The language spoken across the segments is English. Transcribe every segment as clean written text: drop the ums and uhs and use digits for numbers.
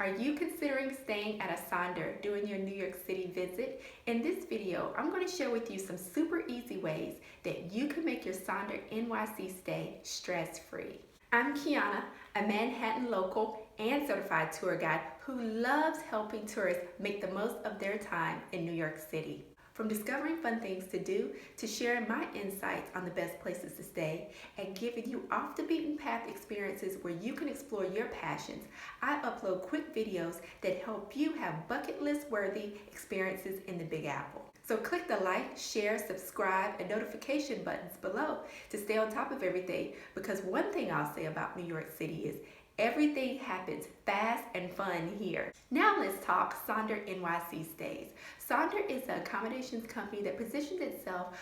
Are you considering staying at a Sonder during your New York City visit? In this video, I'm going to share with you some super easy ways that you can make your Sonder NYC stay stress-free. I'm Qiana, a Manhattan local and certified tour guide who loves helping tourists make the most of their time in New York City. From discovering fun things to do, to sharing my insights on the best places to stay, and giving you off the beaten path experiences where you can explore your passions, I upload quick videos that help you have bucket list worthy experiences in the Big Apple. So click the like, share, subscribe, and notification buttons below to stay on top of everything, because one thing I'll say about New York City is everything happens fast and fun here. Now let's talk Sonder NYC stays. Sonder is an accommodations company that positions itself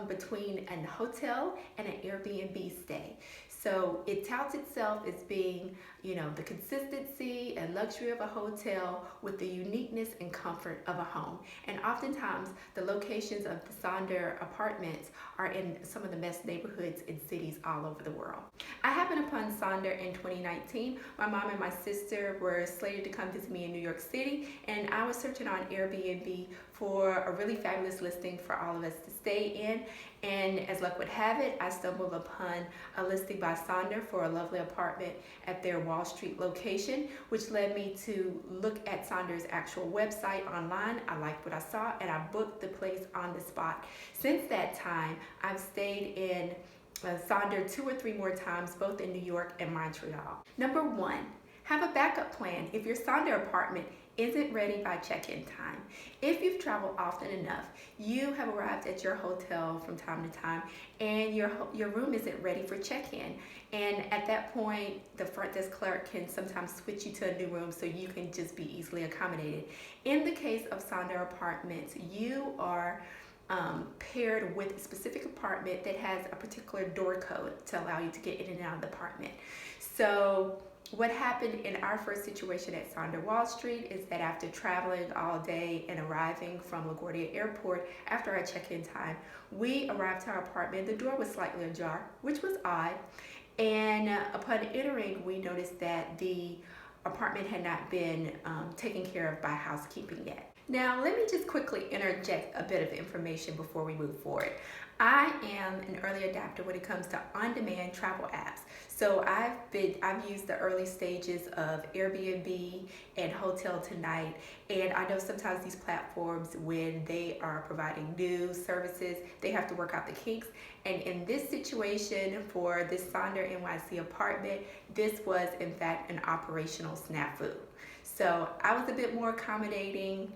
between a hotel and an Airbnb stay. So it touts itself as being, the consistency and luxury of a hotel with the uniqueness and comfort of a home. And oftentimes the locations of the Sonder apartments are in some of the best neighborhoods in cities all over the world. I happened upon Sonder in 2019. My mom and my sister were slated to come visit me in New York City, and I was searching on Airbnb for a really fabulous listing for all of us to stay in. And as luck would have it, I stumbled upon a listing by Sonder for a lovely apartment at their Wall Street location, which led me to look at Sonder's actual website online. I liked what I saw and I booked the place on the spot. Since that time, I've stayed in Sonder 2 or 3 more times, both in New York and Montreal. Number 1, have a backup plan if your Sonder apartment isn't ready by check-in time. If you've traveled often enough, you have arrived at your hotel from time to time and your room isn't ready for check-in. And at that point, the front desk clerk can sometimes switch you to a new room so you can just be easily accommodated. In the case of Sonder apartments, you are paired with a specific apartment that has a particular door code to allow you to get in and out of the apartment. So what happened in our first situation at Sonder Wall Street is that after traveling all day and arriving from LaGuardia Airport after our check-in time, we arrived to our apartment. The door was slightly ajar, which was odd. And upon entering, we noticed that the apartment had not been taken care of by housekeeping yet. Now, let me just quickly interject a bit of information before we move forward. I am an early adapter when it comes to on-demand travel apps. So I've used the early stages of Airbnb and Hotel Tonight, and I know sometimes these platforms, when they are providing new services, they have to work out the kinks. And in this situation for this Sonder NYC apartment, this was in fact an operational snafu. So I was a bit more accommodating.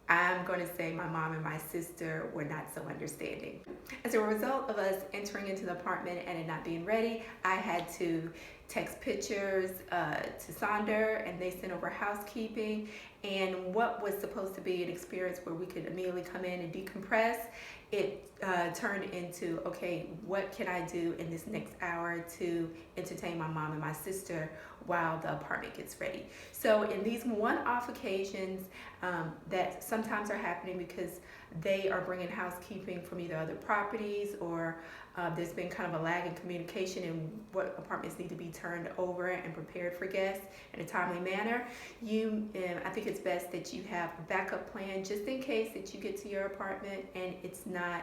I'm going to say my mom and my sister were not so understanding. As a result of us entering into the apartment and it not being ready, I had to text pictures to Sonder, and they sent over housekeeping. And what was supposed to be an experience where we could immediately come in and decompress, it turned into, okay, what can I do in this next hour to entertain my mom and my sister while the apartment gets ready? So in these one-off occasions that sometimes are happening because they are bringing housekeeping from either other properties, or there's been kind of a lag in communication in what apartments need to be turned over and prepared for guests in a timely manner, I think it's best that you have a backup plan just in case that you get to your apartment and it's not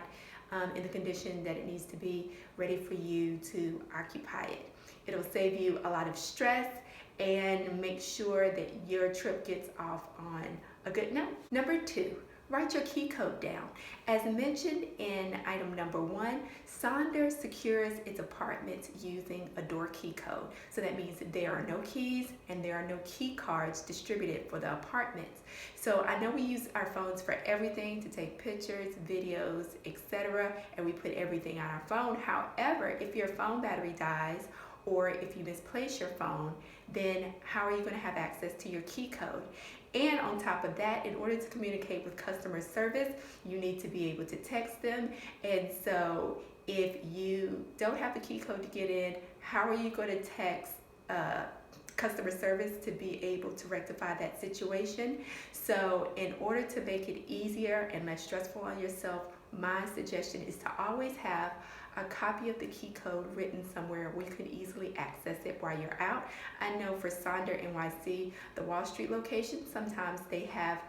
in the condition that it needs to be, ready for you to occupy it. It'll save you a lot of stress and make sure that your trip gets off on a good note. Number 2, write your key code down. As mentioned in item number 1, Sonder secures its apartments using a door key code. So that means that there are no keys and there are no key cards distributed for the apartments. So I know we use our phones for everything, to take pictures, videos, etc., and we put everything on our phone. However, if your phone battery dies or if you misplace your phone, then how are you going to have access to your key code? And on top of that, in order to communicate with customer service, you need to be able to text them. And so if you don't have the key code to get in, how are you going to text customer service to be able to rectify that situation? So in order to make it easier and less stressful on yourself, my suggestion is to always have a copy of the key code written somewhere where you can easily access it while you're out. I know for Sonder NYC, the Wall Street location, sometimes they have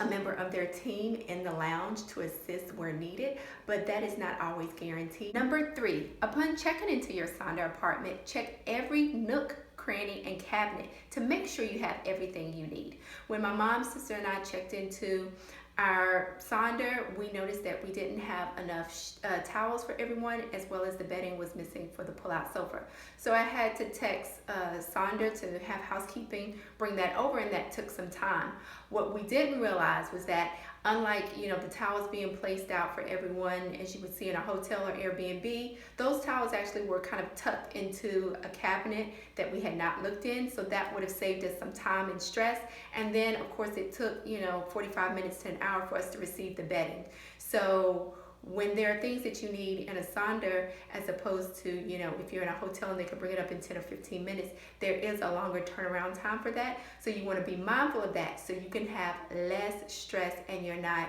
a member of their team in the lounge to assist where needed, but that is not always guaranteed. Number 3, upon checking into your Sonder apartment, check every nook, cranny, and cabinet to make sure you have everything you need. When my mom, sister, and I checked into our Sonder, we noticed that we didn't have enough towels for everyone, as well as the bedding was missing for the pull-out sofa. So I had to text Sonder to have housekeeping bring that over, and that took some time. What we didn't realize was that unlike, the towels being placed out for everyone, as you would see in a hotel or Airbnb, those towels actually were kind of tucked into a cabinet that we had not looked in, so that would have saved us some time and stress. And then, of course, it took, 45 minutes to an hour for us to receive the bedding. So when there are things that you need in a Sonder, as opposed to, if you're in a hotel and they can bring it up in 10 or 15 minutes, there is a longer turnaround time for that. So you want to be mindful of that so you can have less stress and you're not,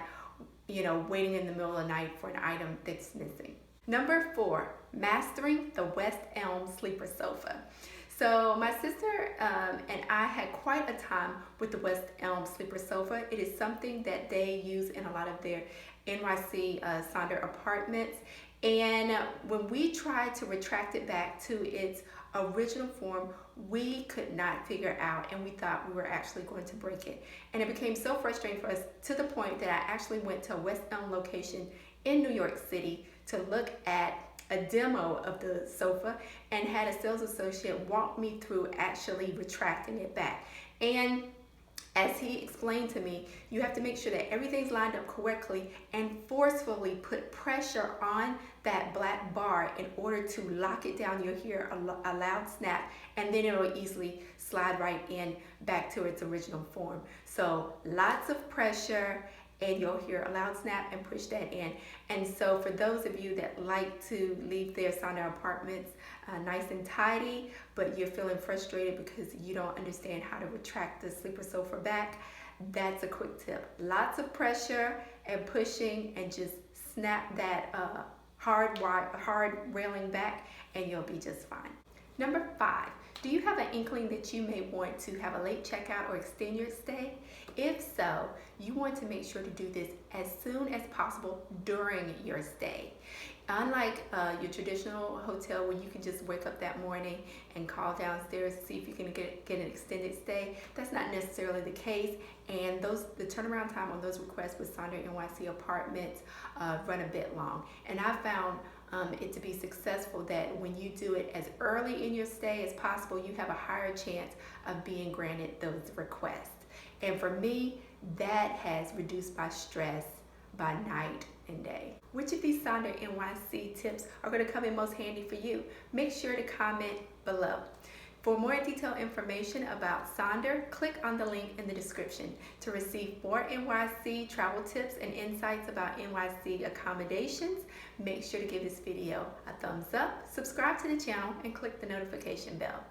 waiting in the middle of the night for an item that's missing. Number 4, mastering the West Elm sleeper sofa. So my sister and I had quite a time with the West Elm sleeper sofa. It is something that they use in a lot of their NYC Sonder apartments. And when we tried to retract it back to its original form, we could not figure out, and we thought we were actually going to break it. And it became so frustrating for us to the point that I actually went to a West Elm location in New York City to look at a demo of the sofa and had a sales associate walk me through actually retracting it back. And as he explained to me, you have to make sure that everything's lined up correctly and forcefully put pressure on that black bar in order to lock it down. You'll hear a loud snap, and then it'll easily slide right in back to its original form. So lots of pressure, and you'll hear a loud snap and push that in. And so for those of you that like to leave their Sonder apartments nice and tidy, but you're feeling frustrated because you don't understand how to retract the sleeper sofa back, that's a quick tip. Lots of pressure and pushing, and just snap that hard railing back, and you'll be just fine. Number 5, do you have an inkling that you may want to have a late checkout or extend your stay? If so, you want to make sure to do this as soon as possible during your stay. Unlike your traditional hotel where you can just wake up that morning and call downstairs to see if you can get an extended stay, that's not necessarily the case. And the turnaround time on those requests with Sonder NYC apartments run a bit long. And I found it to be successful that when you do it as early in your stay as possible, you have a higher chance of being granted those requests. And for me, that has reduced my stress by night and day. Which of these Sonder NYC tips are going to come in most handy for you? Make sure to comment below. For more detailed information about Sonder, click on the link in the description. To receive more NYC travel tips and insights about NYC accommodations, make sure to give this video a thumbs up, subscribe to the channel, and click the notification bell.